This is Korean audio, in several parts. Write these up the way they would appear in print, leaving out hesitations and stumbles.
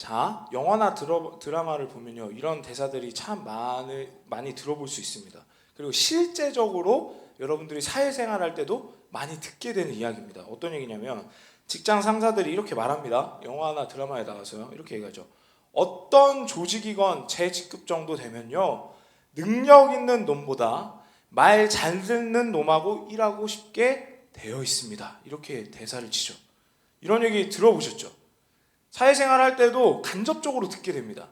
자, 영화나 드라마를 보면요, 이런 대사들이 참 많이 들어볼 수 있습니다. 그리고 실제적으로 여러분들이 사회생활 할 때도 많이 듣게 되는 이야기입니다. 어떤 얘기냐면 직장 상사들이 이렇게 말합니다. 영화나 드라마에 나와서요, 이렇게 얘기하죠. 어떤 조직이건 제 직급 정도 되면요, 능력 있는 놈보다 말 잘 듣는 놈하고 일하고 싶게 되어 있습니다. 이렇게 대사를 치죠. 이런 얘기 들어보셨죠? 사회생활 할 때도 간접적으로 듣게 됩니다.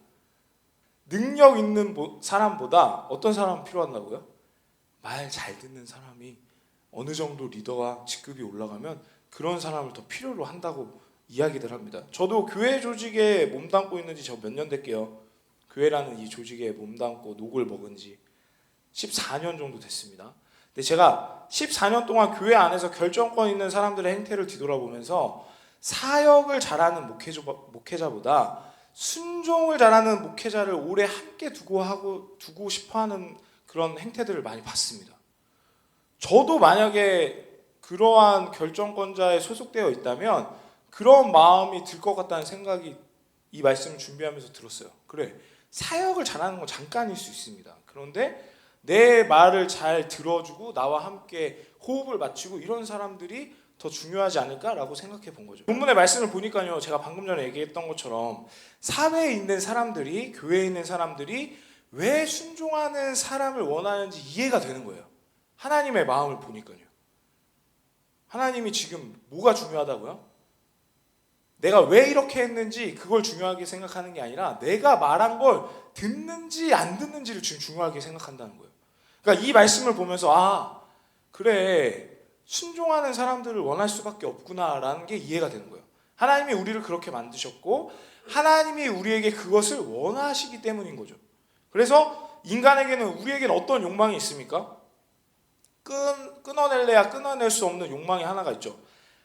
능력 있는 사람보다 어떤 사람이 필요하다고요? 말 잘 듣는 사람이 어느 정도 리더와 직급이 올라가면 그런 사람을 더 필요로 한다고 이야기들 합니다. 저도 교회 조직에 몸담고 있는 지 저 몇 년 됐게요. 교회라는 이 조직에 몸담고 녹을 먹은 지 14년 정도 됐습니다. 근데 제가 14년 동안 교회 안에서 결정권 있는 사람들의 행태를 뒤돌아보면서 사역을 잘하는 목회자보다 순종을 잘하는 목회자를 오래 함께 두고 싶어하는 그런 행태들을 많이 봤습니다. 저도 만약에 그러한 결정권자에 소속되어 있다면 그런 마음이 들 것 같다는 생각이 이 말씀을 준비하면서 들었어요. 그래, 사역을 잘하는 건 잠깐일 수 있습니다. 그런데 내 말을 잘 들어주고 나와 함께 호흡을 맞추고 이런 사람들이 더 중요하지 않을까라고 생각해 본 거죠. 본문의 말씀을 보니까요, 제가 방금 전에 얘기했던 것처럼 사회에 있는 사람들이, 교회에 있는 사람들이 왜 순종하는 사람을 원하는지 이해가 되는 거예요. 하나님의 마음을 보니까요. 하나님이 지금 뭐가 중요하다고요? 내가 왜 이렇게 했는지 그걸 중요하게 생각하는 게 아니라 내가 말한 걸 듣는지 안 듣는지를 지금 중요하게 생각한다는 거예요. 그러니까 이 말씀을 보면서 그래, 순종하는 사람들을 원할 수밖에 없구나라는 게 이해가 되는 거예요. 하나님이 우리를 그렇게 만드셨고 하나님이 우리에게 그것을 원하시기 때문인 거죠. 그래서 우리에게는 어떤 욕망이 있습니까? 끊어낼래야 끊어낼 수 없는 욕망이 하나가 있죠.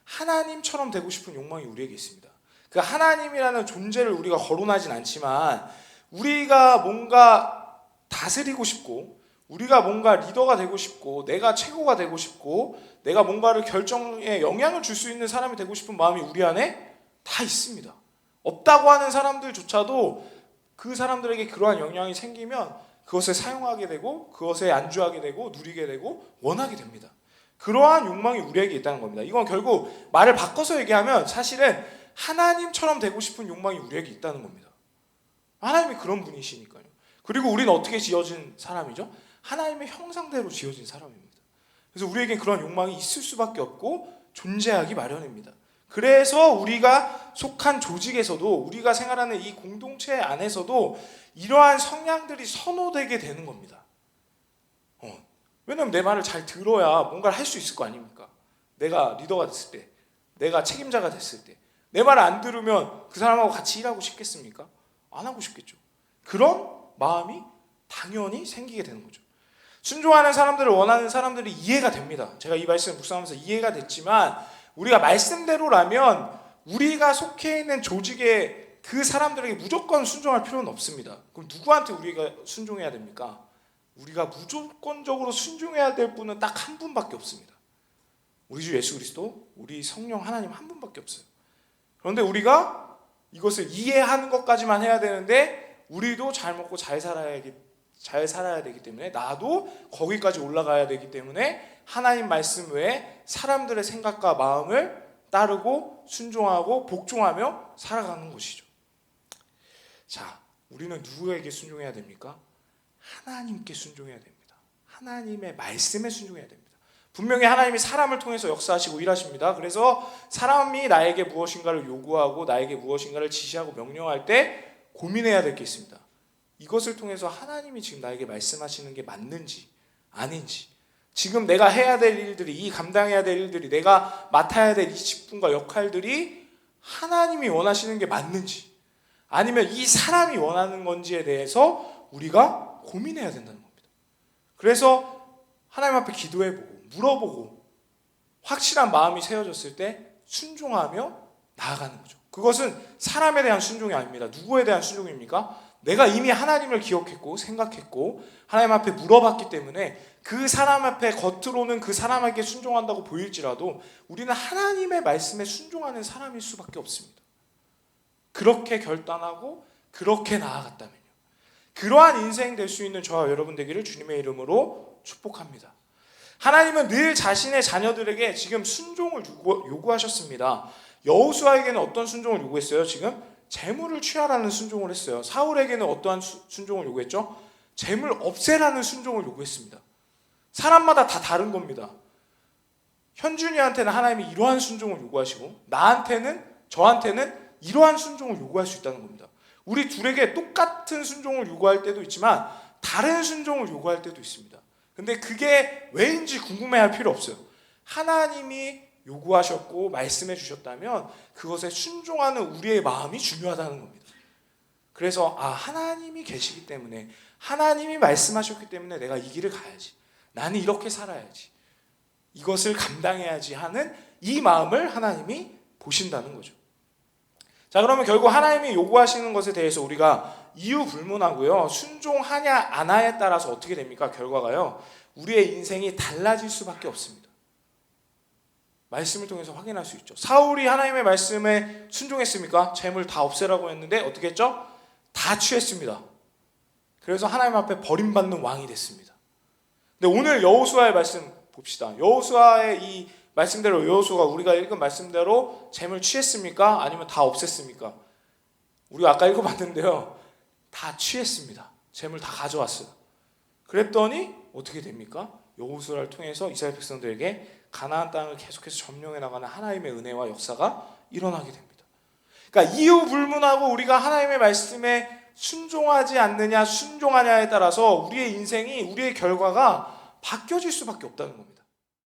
하나님처럼 되고 싶은 욕망이 우리에게 있습니다. 그 하나님이라는 존재를 우리가 거론하진 않지만 우리가 뭔가 다스리고 싶고 우리가 뭔가 리더가 되고 싶고 내가 최고가 되고 싶고 내가 뭔가를 결정에 영향을 줄 수 있는 사람이 되고 싶은 마음이 우리 안에 다 있습니다. 없다고 하는 사람들조차도 그 사람들에게 그러한 영향이 생기면 그것을 사용하게 되고 그것에 안주하게 되고 누리게 되고 원하게 됩니다. 그러한 욕망이 우리에게 있다는 겁니다. 이건 결국 말을 바꿔서 얘기하면 사실은 하나님처럼 되고 싶은 욕망이 우리에게 있다는 겁니다. 하나님이 그런 분이시니까요. 그리고 우리는 어떻게 지어진 사람이죠? 하나님의 형상대로 지어진 사람입니다. 그래서 우리에게 그런 욕망이 있을 수밖에 없고 존재하기 마련입니다. 그래서 우리가 속한 조직에서도 우리가 생활하는 이 공동체 안에서도 이러한 성향들이 선호되게 되는 겁니다. 왜냐면 내 말을 잘 들어야 뭔가를 할 수 있을 거 아닙니까? 내가 리더가 됐을 때, 내가 책임자가 됐을 때 내 말을 안 들으면 그 사람하고 같이 일하고 싶겠습니까? 안 하고 싶겠죠. 그런 마음이 당연히 생기게 되는 거죠. 순종하는 사람들을 원하는 사람들이 이해가 됩니다. 제가 이 말씀을 묵상하면서 이해가 됐지만 우리가 말씀대로라면 우리가 속해 있는 조직에 그 사람들에게 무조건 순종할 필요는 없습니다. 그럼 누구한테 우리가 순종해야 됩니까? 우리가 무조건적으로 순종해야 될 분은 딱 한 분밖에 없습니다. 우리 주 예수 그리스도, 우리 성령 하나님 한 분밖에 없어요. 그런데 우리가 이것을 이해하는 것까지만 해야 되는데 우리도 잘 먹고 잘 살아야 되기 때문에 나도 거기까지 올라가야 되기 때문에 하나님 말씀 외에 사람들의 생각과 마음을 따르고 순종하고 복종하며 살아가는 것이죠. 자, 우리는 누구에게 순종해야 됩니까? 하나님께 순종해야 됩니다. 하나님의 말씀에 순종해야 됩니다. 분명히 하나님이 사람을 통해서 역사하시고 일하십니다. 그래서 사람이 나에게 무엇인가를 요구하고 나에게 무엇인가를 지시하고 명령할 때 고민해야 될 게 있습니다. 이것을 통해서 하나님이 지금 나에게 말씀하시는 게 맞는지 아닌지, 지금 내가 해야 될 일들이, 이 감당해야 될 일들이, 내가 맡아야 될 이 직분과 역할들이 하나님이 원하시는 게 맞는지 아니면 이 사람이 원하는 건지에 대해서 우리가 고민해야 된다는 겁니다. 그래서 하나님 앞에 기도해보고 물어보고 확실한 마음이 세워졌을 때 순종하며 나아가는 거죠. 그것은 사람에 대한 순종이 아닙니다. 누구에 대한 순종입니까? 내가 이미 하나님을 기억했고 생각했고 하나님 앞에 물어봤기 때문에 그 사람 앞에 겉으로는 그 사람에게 순종한다고 보일지라도 우리는 하나님의 말씀에 순종하는 사람일 수밖에 없습니다. 그렇게 결단하고 그렇게 나아갔다면요. 그러한 인생 될 수 있는 저와 여러분 되기를 주님의 이름으로 축복합니다. 하나님은 늘 자신의 자녀들에게 지금 순종을 요구하셨습니다. 여호수아에게는 어떤 순종을 요구했어요? 지금 재물을 취하라는 순종을 했어요. 사울에게는 어떠한 순종을 요구했죠? 재물 없애라는 순종을 요구했습니다. 사람마다 다 다른 겁니다. 현준이한테는 하나님이 이러한 순종을 요구하시고 저한테는 이러한 순종을 요구할 수 있다는 겁니다. 우리 둘에게 똑같은 순종을 요구할 때도 있지만 다른 순종을 요구할 때도 있습니다. 근데 그게 왜인지 궁금해할 필요 없어요. 하나님이 요구하셨고 말씀해 주셨다면 그것에 순종하는 우리의 마음이 중요하다는 겁니다. 그래서 하나님이 계시기 때문에, 하나님이 말씀하셨기 때문에 내가 이 길을 가야지, 나는 이렇게 살아야지, 이것을 감당해야지 하는 이 마음을 하나님이 보신다는 거죠. 자, 그러면 결국 하나님이 요구하시는 것에 대해서 우리가 이유 불문하고요, 순종하냐 안 하냐에 따라서 어떻게 됩니까? 결과가요, 우리의 인생이 달라질 수밖에 없습니다. 말씀을 통해서 확인할 수 있죠. 사울이 하나님의 말씀에 순종했습니까? 재물 다 없애라고 했는데 어떻게 했죠? 다 취했습니다. 그래서 하나님 앞에 버림받는 왕이 됐습니다. 근데 오늘 여호수아의 말씀 봅시다. 여호수아의 이 말씀대로, 여호수아가 우리가 읽은 말씀대로 재물 취했습니까? 아니면 다 없앴습니까? 우리가 아까 읽어봤는데요, 다 취했습니다. 재물 다 가져왔어요. 그랬더니 어떻게 됩니까? 여호수아를 통해서 이스라엘 백성들에게 가나안 땅을 계속해서 점령해 나가는 하나님의 은혜와 역사가 일어나게 됩니다. 그러니까 이유 불문하고 우리가 하나님의 말씀에 순종하지 않느냐, 순종하냐에 따라서 우리의 인생이, 우리의 결과가 바뀌어질 수밖에 없다는 겁니다.